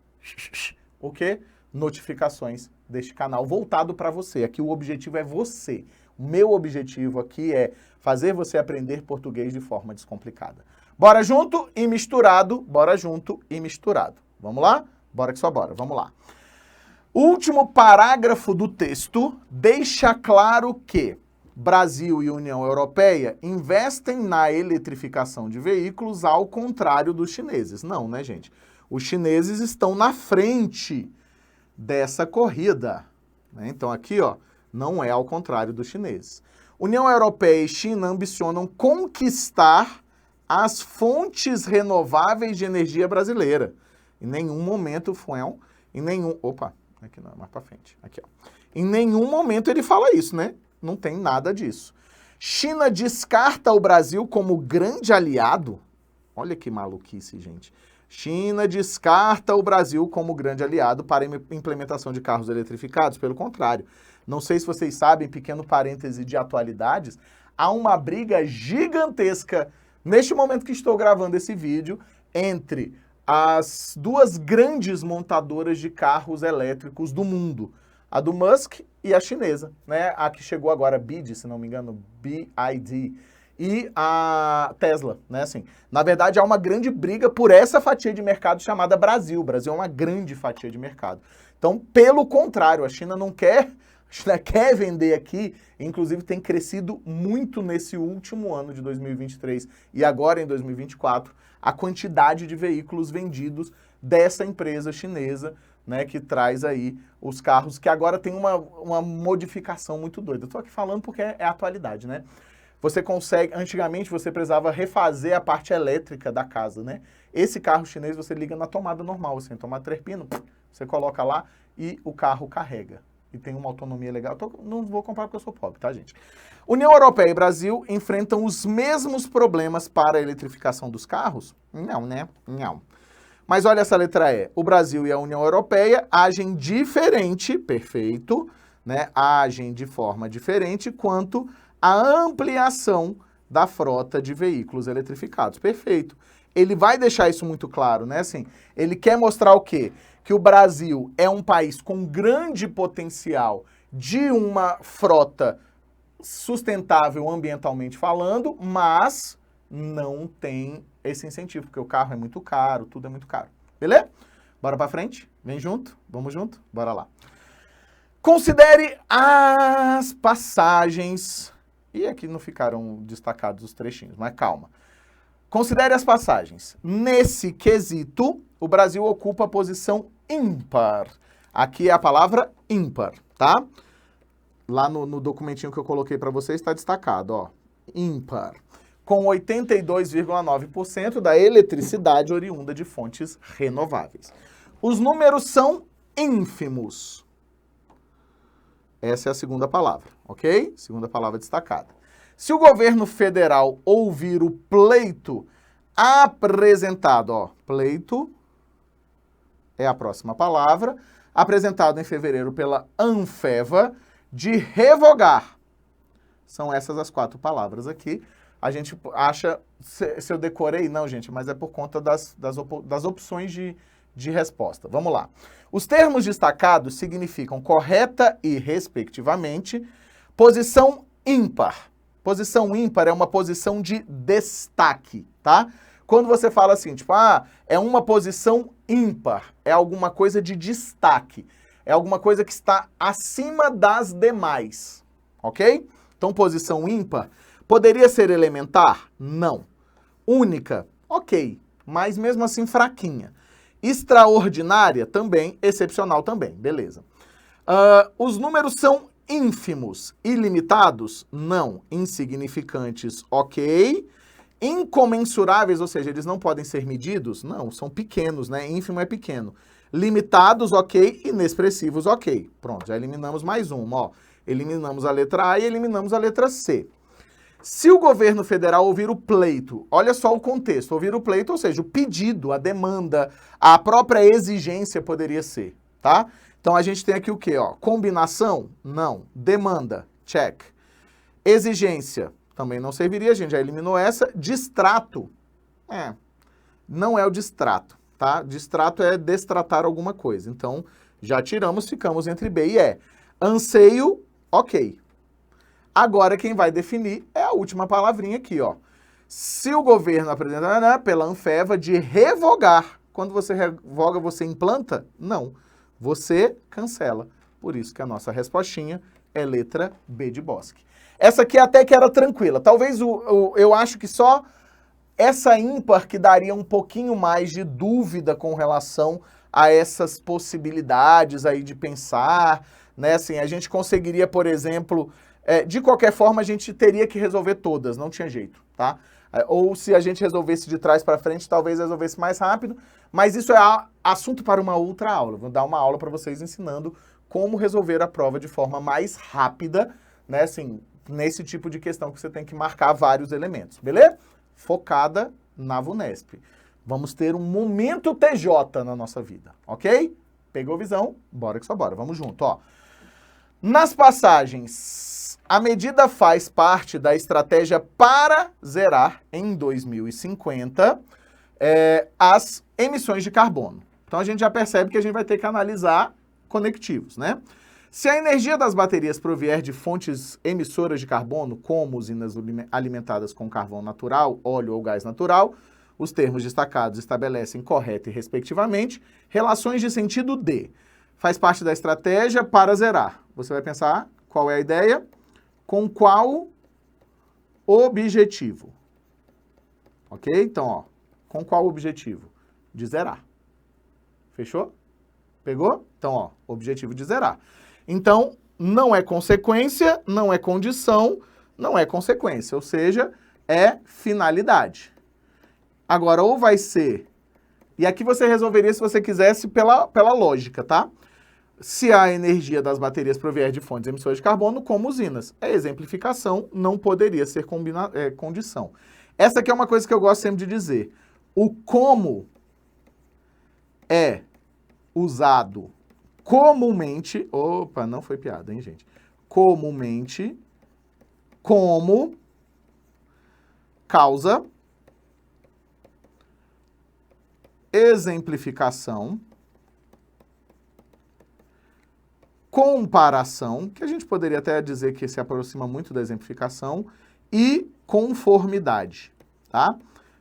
o quê? Notificações deste canal voltado para você. Aqui o objetivo é você. O meu objetivo aqui é fazer você aprender português de forma descomplicada. Bora junto e misturado, bora junto e misturado. Vamos lá? Bora que só bora, vamos lá. O último parágrafo do texto deixa claro que Brasil e União Europeia investem na eletrificação de veículos ao contrário dos chineses. Não, né, gente? Os chineses estão na frente dessa corrida, né? Então aqui, ó, não é ao contrário dos chineses. União Europeia e China ambicionam conquistar as fontes renováveis de energia brasileira. Em nenhum momento aqui não, mais para frente. Aqui, ó. Em nenhum momento ele fala isso, né? Não tem nada disso. China descarta o Brasil como grande aliado. Olha que maluquice, gente. China descarta o Brasil como grande aliado para a implementação de carros eletrificados. Pelo contrário, não sei se vocês sabem, pequeno parêntese de atualidades, há uma briga gigantesca neste momento que estou gravando esse vídeo entre as duas grandes montadoras de carros elétricos do mundo, a do Musk e a chinesa, né? A que chegou agora, BYD, se não me engano, BYD, e a Tesla, né? Assim, na verdade, há uma grande briga por essa fatia de mercado chamada Brasil. O Brasil é uma grande fatia de mercado. Então, pelo contrário, a China não quer, a China quer vender aqui, inclusive tem crescido muito nesse último ano de 2023 e agora em 2024, a quantidade de veículos vendidos dessa empresa chinesa, né, que traz aí os carros, que agora tem uma modificação muito doida. Eu tô aqui falando porque é atualidade, né? Você consegue, antigamente você precisava refazer a parte elétrica da casa, né? Esse carro chinês você liga na tomada normal, assim, tomada 3 pinos, você coloca lá e o carro carrega. E tem uma autonomia legal. Não vou comprar porque eu sou pobre, tá, gente? União Europeia e Brasil enfrentam os mesmos problemas para a eletrificação dos carros? Não, né? Não. Mas olha essa letra E. O Brasil e a União Europeia agem diferente, perfeito, né? Agem de forma diferente quanto à ampliação da frota de veículos eletrificados. Perfeito. Ele vai deixar isso muito claro, né? Assim, ele quer mostrar o quê? Que o Brasil é um país com grande potencial de uma frota sustentável ambientalmente falando, mas não tem esse incentivo, porque o carro é muito caro, tudo é muito caro. Beleza? Bora pra frente? Vem junto? Vamos junto? Bora lá. Considere as passagens. E aqui não ficaram destacados os trechinhos, mas calma. Considere as passagens. Nesse quesito, o Brasil ocupa a posição ímpar. Aqui é a palavra ímpar, tá? Lá no documentinho que eu coloquei para vocês está destacado, ó. Ímpar. Com 82,9% da eletricidade oriunda de fontes renováveis. Os números são ínfimos. Essa é a segunda palavra, ok? Segunda palavra destacada. Se o governo federal ouvir o pleito apresentado, ó, pleito é a próxima palavra, apresentado em fevereiro pela Anfeva, de revogar. São essas as 4 palavras aqui. A gente acha, se eu decorei, não, gente, mas é por conta das opções de de resposta. Vamos lá. Os termos destacados significam correta e respectivamente. Posição ímpar. Posição ímpar é uma posição de destaque, tá? Quando você fala assim, tipo, é uma posição ímpar, é alguma coisa de destaque, é alguma coisa que está acima das demais, ok? Então, posição ímpar poderia ser elementar? Não. Única? Ok, mas mesmo assim fraquinha. Extraordinária? Também. Excepcional também, beleza. Os números são ínfimos. Ilimitados? Não. Insignificantes? Ok. Incomensuráveis, ou seja, eles não podem ser medidos? Não, são pequenos, né? Ínfimo é pequeno. Limitados, ok. Inexpressivos, ok. Pronto, já eliminamos mais uma, ó. Eliminamos a letra A e eliminamos a letra C. Se o governo federal ouvir o pleito, olha só o contexto, ouvir o pleito, ou seja, o pedido, a demanda, a própria exigência poderia ser, tá? Então a gente tem aqui o quê, ó? Combinação? Não. Demanda? Check. Exigência? Também não serviria, a gente já eliminou essa. Distrato? Não é o distrato, tá? Distrato é destratar alguma coisa. Então, já tiramos, ficamos entre B e E. Anseio, ok. Agora, quem vai definir é a última palavrinha aqui, ó. Se o governo apresenta pela Anfeva de revogar, quando você revoga, você implanta? Não. Você cancela. Por isso que a nossa respostinha é letra B de Bosque. Essa aqui até que era tranquila. Talvez eu acho que só essa ímpar que daria um pouquinho mais de dúvida com relação a essas possibilidades aí de pensar, né? Assim, a gente conseguiria, por exemplo, de qualquer forma a gente teria que resolver todas, não tinha jeito, tá? Ou se a gente resolvesse de trás para frente, talvez resolvesse mais rápido, mas isso é assunto para uma outra aula. Vou dar uma aula para vocês ensinando como resolver a prova de forma mais rápida, né? Assim, nesse tipo de questão que você tem que marcar vários elementos, beleza? Focada na VUNESP. Vamos ter um momento TJ na nossa vida, ok? Pegou visão? Bora que só bora. Vamos junto, ó. Nas passagens, a medida faz parte da estratégia para zerar em 2050 as emissões de carbono. Então a gente já percebe que a gente vai ter que analisar conectivos, né? Se a energia das baterias provier de fontes emissoras de carbono, como usinas alimentadas com carvão natural, óleo ou gás natural, os termos destacados estabelecem correta e respectivamente relações de sentido D. Faz parte da estratégia para zerar. Você vai pensar qual é a ideia? Com qual objetivo? Ok? Então, ó, com qual objetivo? De zerar. Fechou? Pegou? Então, ó, objetivo de zerar. Então, não é consequência, não é condição, não é consequência, ou seja, é finalidade. Agora, ou vai ser... E aqui você resolveria se você quisesse pela lógica, tá? Se a energia das baterias provier de fontes emissoras de carbono, como usinas. É exemplificação, não poderia ser condição. Essa aqui é uma coisa que eu gosto sempre de dizer. O como é usado comumente... Opa, não foi piada, hein, gente? Comumente, como causa, exemplificação, comparação, que a gente poderia até dizer que se aproxima muito da exemplificação, e conformidade, tá?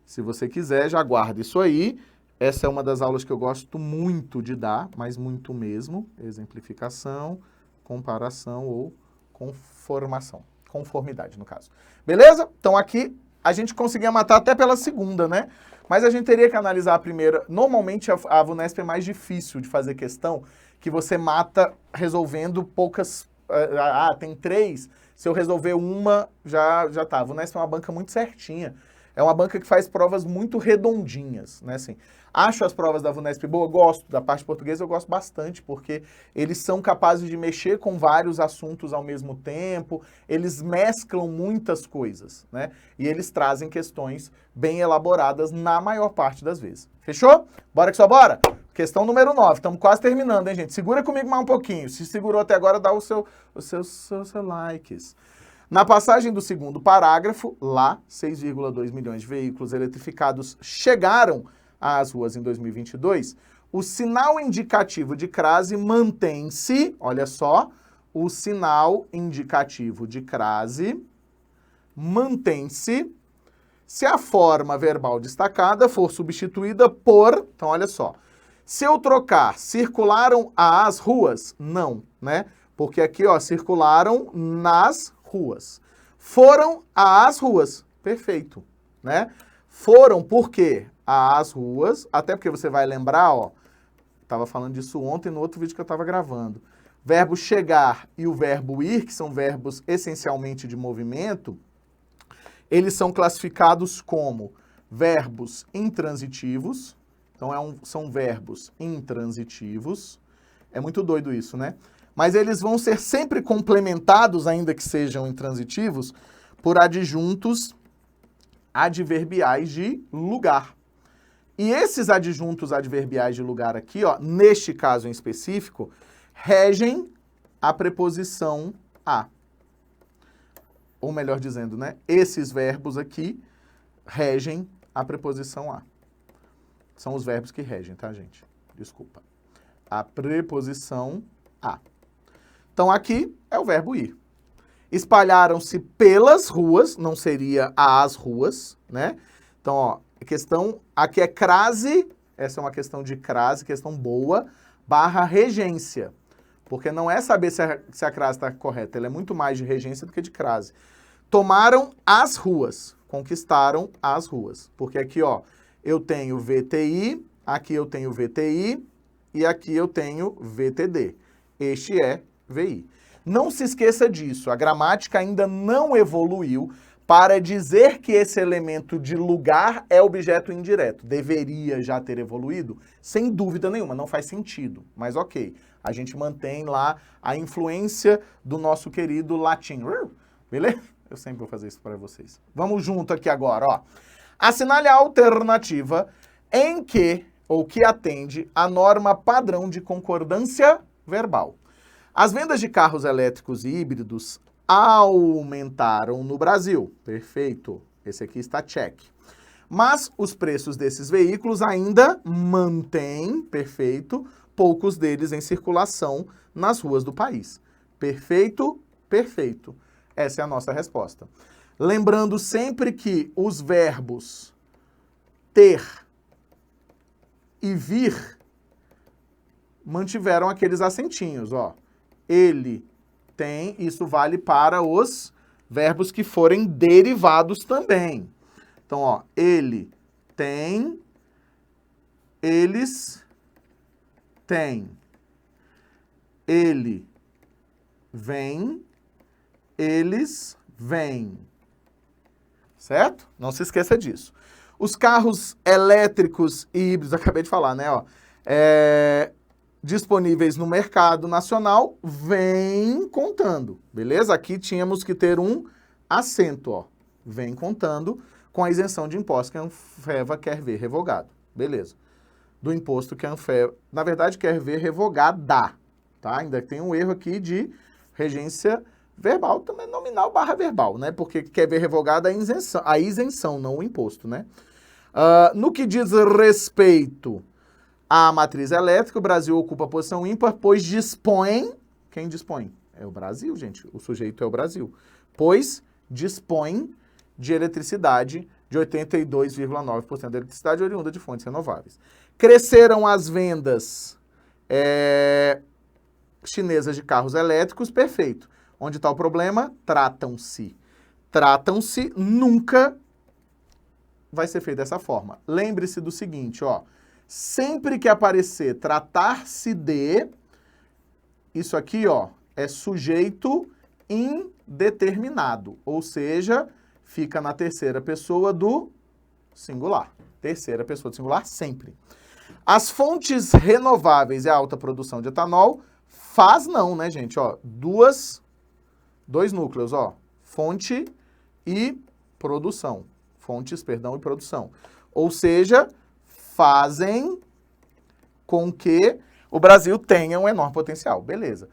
Se você quiser, já guarda isso aí. Essa é uma das aulas que eu gosto muito de dar, mas muito mesmo. Exemplificação, comparação ou conformação. Conformidade, no caso. Beleza? Então aqui a gente conseguia matar até pela segunda, né? Mas a gente teria que analisar a primeira. Normalmente a VUNESP é mais difícil de fazer questão, que você mata resolvendo poucas... tem 3, se eu resolver uma, já tá. A VUNESP é uma banca muito certinha. É uma banca que faz provas muito redondinhas, né, assim. Acho as provas da VUNESP boa, gosto. Da parte portuguesa eu gosto bastante, porque eles são capazes de mexer com vários assuntos ao mesmo tempo, eles mesclam muitas coisas, né? E eles trazem questões bem elaboradas na maior parte das vezes. Fechou? Bora que só bora? Questão número 9. Estamos quase terminando, hein, gente? Segura comigo mais um pouquinho. Se segurou até agora, dá os seus likes. Na passagem do segundo parágrafo, lá, 6,2 milhões de veículos eletrificados chegaram às ruas em 2022, o sinal indicativo de crase mantém-se, olha só, o sinal indicativo de crase mantém-se se a forma verbal destacada for substituída por, então olha só, se eu trocar circularam as ruas, não, né? Porque aqui, ó, circularam nas ruas. Foram às ruas, perfeito, né? Foram por quê? Às ruas, até porque você vai lembrar, ó, estava falando disso ontem no outro vídeo que eu estava gravando. Verbo chegar e o verbo ir, que são verbos essencialmente de movimento, eles são classificados como verbos intransitivos. Então, são verbos intransitivos. É muito doido isso, né? Mas eles vão ser sempre complementados, ainda que sejam intransitivos, por adjuntos adverbiais de lugar. E esses adjuntos adverbiais de lugar aqui, ó, neste caso em específico, regem a preposição a. Ou melhor dizendo, né? Esses verbos aqui regem a preposição a. São os verbos que regem, tá, gente? Desculpa. A preposição a. Então, aqui é o verbo ir. Espalharam-se pelas ruas, não seria as ruas, né? Então, ó, a questão aqui é crase, essa é uma questão de crase, questão boa, barra regência. Porque não é saber se a crase está correta, ela é muito mais de regência do que de crase. Tomaram as ruas, conquistaram as ruas. Porque aqui, ó, eu tenho VTI, aqui eu tenho VTI e aqui eu tenho VTD. Este é VI. Não se esqueça disso, a gramática ainda não evoluiu para dizer que esse elemento de lugar é objeto indireto. Deveria já ter evoluído? Sem dúvida nenhuma, não faz sentido, mas ok. A gente mantém lá a influência do nosso querido latim. Beleza? Eu sempre vou fazer isso para vocês. Vamos junto aqui agora, ó. Assinale a alternativa em que, ou que atende, a norma padrão de concordância verbal. As vendas de carros elétricos e híbridos aumentaram no Brasil. Perfeito. Esse aqui está check. Mas os preços desses veículos ainda mantêm, perfeito, poucos deles em circulação nas ruas do país. Perfeito, perfeito. Essa é a nossa resposta. Lembrando sempre que os verbos ter e vir mantiveram aqueles acentinhos, ó. Ele tem, isso vale para os verbos que forem derivados também. Então, ó, ele tem, eles têm. Ele vem, eles vêm. Certo? Não se esqueça disso. Os carros elétricos e híbridos, acabei de falar, né? Ó, disponíveis no mercado nacional, vem contando, beleza? Aqui tínhamos que ter um acento, ó. Vem contando com a isenção de imposto que a Anfeva quer ver revogado, beleza? Do imposto que a Anfeva, na verdade, quer ver revogada, tá? Ainda tem um erro aqui de regência verbal, também nominal barra verbal, né? Porque quer ver revogada a isenção, não o imposto, né? No que diz respeito à matriz elétrica, o Brasil ocupa a posição ímpar, pois dispõe... Quem dispõe? É o Brasil, gente. O sujeito é o Brasil. Pois dispõe de eletricidade de 82,9% da eletricidade oriunda de fontes renováveis. Cresceram as vendas chinesas de carros elétricos, perfeito. Onde está o problema? Tratam-se. Tratam-se nunca vai ser feito dessa forma. Lembre-se do seguinte, ó. Sempre que aparecer tratar-se de, isso aqui, ó, é sujeito indeterminado. Ou seja, fica na terceira pessoa do singular. Terceira pessoa do singular, sempre. As fontes renováveis e a alta produção de etanol faz não, né, gente? Ó, dois núcleos, ó. Fonte e produção. Fontes, perdão, e produção. Ou seja, fazem com que o Brasil tenha um enorme potencial. Beleza.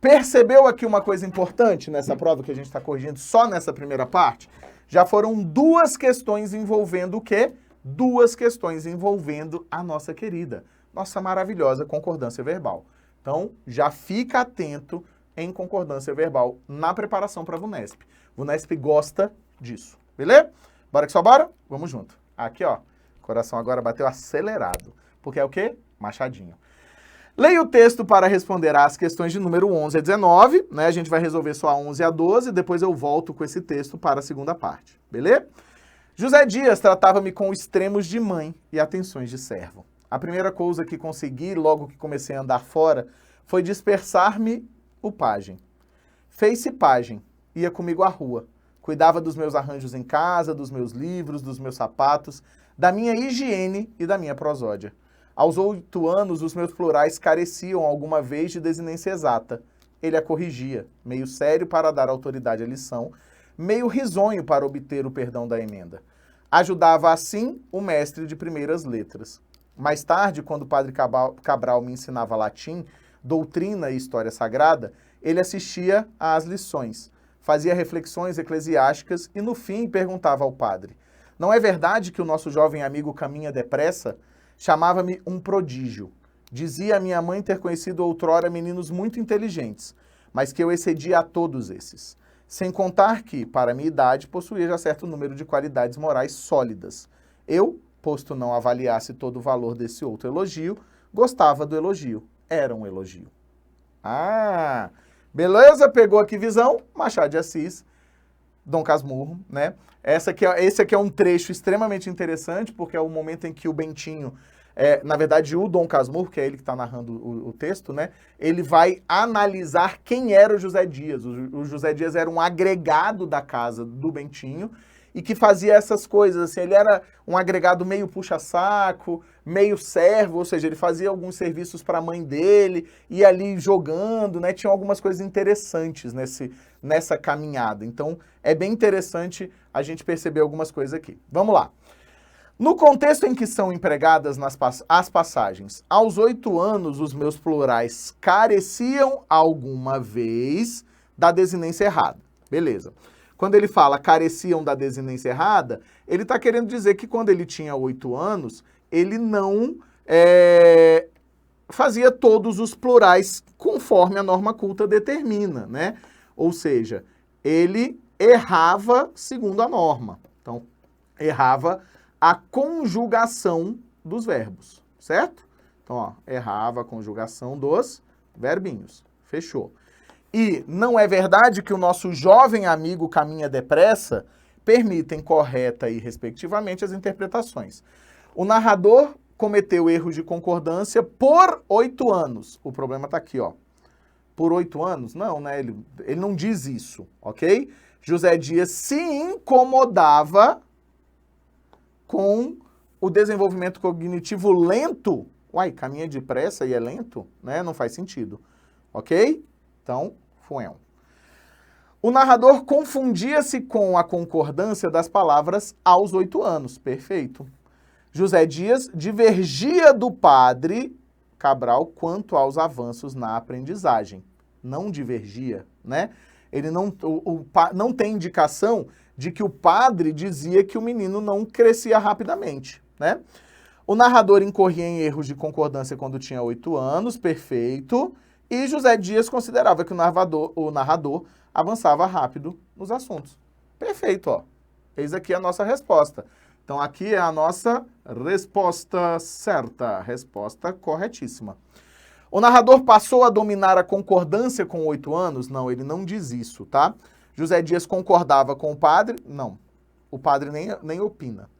Percebeu aqui uma coisa importante nessa prova que a gente está corrigindo só nessa primeira parte? Já foram duas questões envolvendo o quê? 2 questões envolvendo a nossa querida, nossa maravilhosa concordância verbal. Então, já fica atento em concordância verbal na preparação para a VUNESP. VUNESP gosta disso, beleza? Bora que só bora? Vamos junto. Aqui, ó, o coração agora bateu acelerado, porque é o quê? Machadinho. Leia o texto para responder às questões de número 11 a 19, né? A gente vai resolver só a 11 e a 12, depois eu volto com esse texto para a segunda parte, beleza? José Dias tratava-me com extremos de mãe e atenções de servo. A primeira coisa que consegui, logo que comecei a andar fora, foi dispersar-me o pajem. Fez-se pajem, ia comigo à rua, cuidava dos meus arranjos em casa, dos meus livros, dos meus sapatos, da minha higiene e da minha prosódia. Aos 8 anos, os meus plurais careciam alguma vez de desinência exata. Ele a corrigia, meio sério para dar autoridade à lição, meio risonho para obter o perdão da emenda. Ajudava assim o mestre de primeiras letras. Mais tarde, quando o padre Cabral me ensinava latim, doutrina e história sagrada, ele assistia às lições, fazia reflexões eclesiásticas e, no fim, perguntava ao padre: não é verdade que o nosso jovem amigo caminha depressa? Chamava-me um prodígio. Dizia a minha mãe ter conhecido outrora meninos muito inteligentes, mas que eu excedia a todos esses. Sem contar que, para minha idade, possuía já certo número de qualidades morais sólidas. Eu, posto não avaliasse todo o valor desse outro elogio, gostava do elogio. Era um elogio. Ah, beleza? Pegou aqui visão? Machado de Assis, Dom Casmurro, né? Esse aqui é um trecho extremamente interessante, porque é o momento em que o Bentinho, na verdade o Dom Casmurro, que é ele que está narrando o texto, né? Ele vai analisar quem era o José Dias. O José Dias era um agregado da casa do Bentinho e que fazia essas coisas, assim, ele era um agregado meio puxa-saco, meio servo, ou seja, ele fazia alguns serviços para a mãe dele, ia ali jogando, né? Tinha algumas coisas interessantes nessa caminhada. Então, é bem interessante a gente perceber algumas coisas aqui. Vamos lá. No contexto em que são empregadas as passagens, aos 8 anos os meus plurais careciam alguma vez da desinência errada. Beleza. Quando ele fala careciam da desinência errada, ele está querendo dizer que quando ele tinha 8 anos, ele não fazia todos os plurais conforme a norma culta determina, né? Ou seja, ele errava segundo a norma. Então, errava a conjugação dos verbos, certo? Então, ó, errava a conjugação dos verbinhos. Fechou. E não é verdade que o nosso jovem amigo caminha depressa? Permitem correta e respectivamente as interpretações. O narrador cometeu erros de concordância por 8 anos. O problema está aqui, ó. Por 8 anos? Não, né? Ele não diz isso, ok? José Dias se incomodava com o desenvolvimento cognitivo lento. Uai, caminha depressa e é lento? Né? Não faz sentido, ok? Então, fuem. O narrador confundia-se com a concordância das palavras aos 8 anos. Perfeito. José Dias divergia do padre Cabral quanto aos avanços na aprendizagem. Não divergia, né? Ele não tem indicação de que o padre dizia que o menino não crescia rapidamente, né? O narrador incorria em erros de concordância quando tinha 8 anos, perfeito. E José Dias considerava que o narrador avançava rápido nos assuntos. Perfeito, ó. Eis aqui a nossa resposta. Então, aqui é a nossa resposta certa, resposta corretíssima. O narrador passou a dominar a concordância com 8 anos? Não, ele não diz isso, tá? José Dias concordava com o padre? Não. O padre nem opina.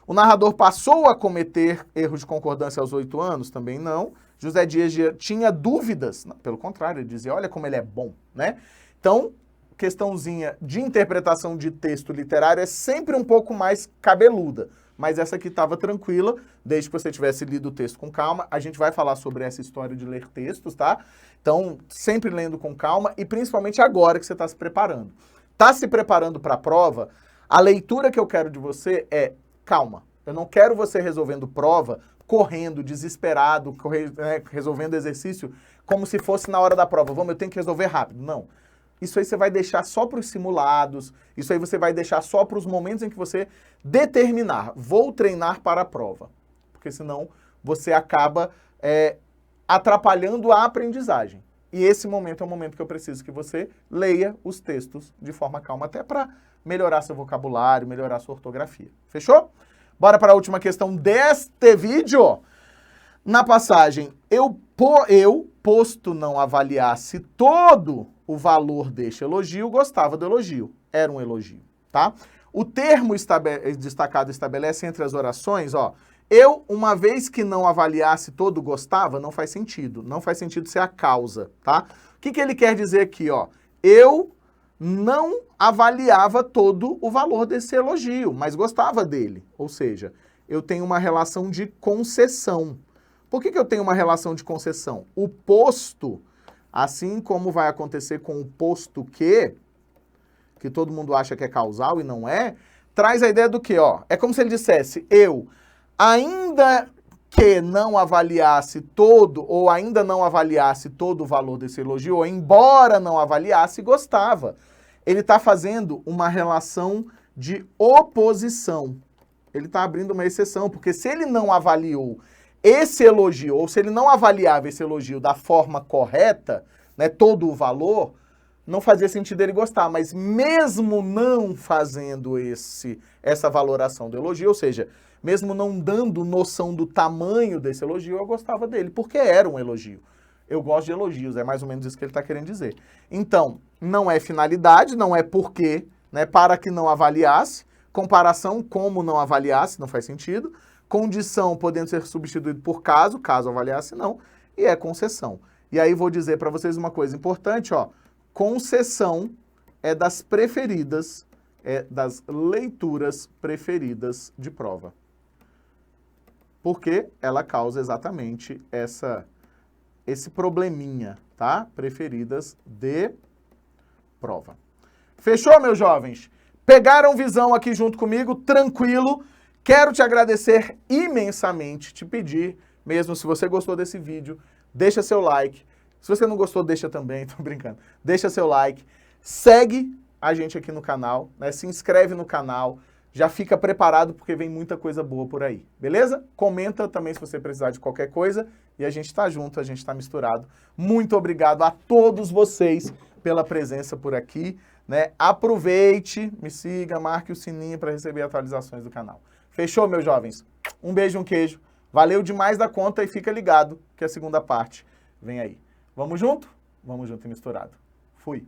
O narrador passou a cometer erros de concordância aos 8 anos? Também não. José Dias tinha dúvidas? Não, pelo contrário, ele dizia, olha como ele é bom, né? Então, questãozinha de interpretação de texto literário é sempre um pouco mais cabeluda, mas essa aqui estava tranquila, desde que você tivesse lido o texto com calma. A gente vai falar sobre essa história de ler textos, tá? Então, sempre lendo com calma e principalmente agora que você está se preparando. Está se preparando para a prova? A leitura que eu quero de você é calma. Eu não quero você resolvendo prova, correndo, desesperado, resolvendo exercício como se fosse na hora da prova. Vamos, eu tenho que resolver rápido. Não. isso aí você vai deixar só para os simulados, isso aí você vai deixar só para os momentos em que você determinar, vou treinar para a prova. Porque senão você acaba atrapalhando a aprendizagem. E esse momento é o momento que eu preciso que você leia os textos de forma calma, até para melhorar seu vocabulário, melhorar sua ortografia. Fechou? Bora para a última questão deste vídeo. Na passagem, eu posto não avaliasse todo o valor deste elogio, gostava do elogio. Era um elogio, tá? O termo destacado estabelece entre as orações, ó, eu, uma vez que não avaliasse todo gostava, não faz sentido. Não faz sentido ser a causa, tá? O que ele quer dizer aqui, ó? Eu não avaliava todo o valor desse elogio, mas gostava dele. Ou seja, eu tenho uma relação de concessão. Por que eu tenho uma relação de concessão? O posto, assim como vai acontecer com o posto que todo mundo acha que é causal e não é, traz a ideia do que, ó? É como se ele dissesse, eu, ainda que não avaliasse todo, ou ainda não avaliasse todo o valor desse elogio, ou embora não avaliasse, gostava. Ele está fazendo uma relação de oposição. Ele está abrindo uma exceção, porque se ele não avaliou esse elogio, ou se ele não avaliava esse elogio da forma correta, né, todo o valor, não fazia sentido ele gostar. Mas mesmo não fazendo essa valoração do elogio, ou seja, mesmo não dando noção do tamanho desse elogio, eu gostava dele, porque era um elogio. Eu gosto de elogios, é mais ou menos isso que ele está querendo dizer. Então, não é finalidade, não é porquê, né, para que não avaliasse, comparação como não avaliasse, não faz sentido, condição podendo ser substituído por caso avaliasse não, e é concessão. E aí vou dizer para vocês uma coisa importante, ó, concessão é das preferidas, é das leituras preferidas de prova. Porque ela causa exatamente esse probleminha, tá? Preferidas de prova. Fechou, meus jovens? Pegaram visão aqui junto comigo? Tranquilo? Quero te agradecer imensamente, te pedir, mesmo se você gostou desse vídeo, deixa seu like. Se você não gostou, deixa também, tô brincando. Deixa seu like, segue a gente aqui no canal, né? Se inscreve no canal, já fica preparado porque vem muita coisa boa por aí, beleza? Comenta também se você precisar de qualquer coisa e a gente tá junto, a gente tá misturado. Muito obrigado a todos vocês pela presença por aqui, né? Aproveite, me siga, marque o sininho para receber atualizações do canal. Fechou, meus jovens? Um beijo, um queijo. Valeu demais da conta e fica ligado que a segunda parte vem aí. Vamos junto? Vamos junto e misturado. Fui.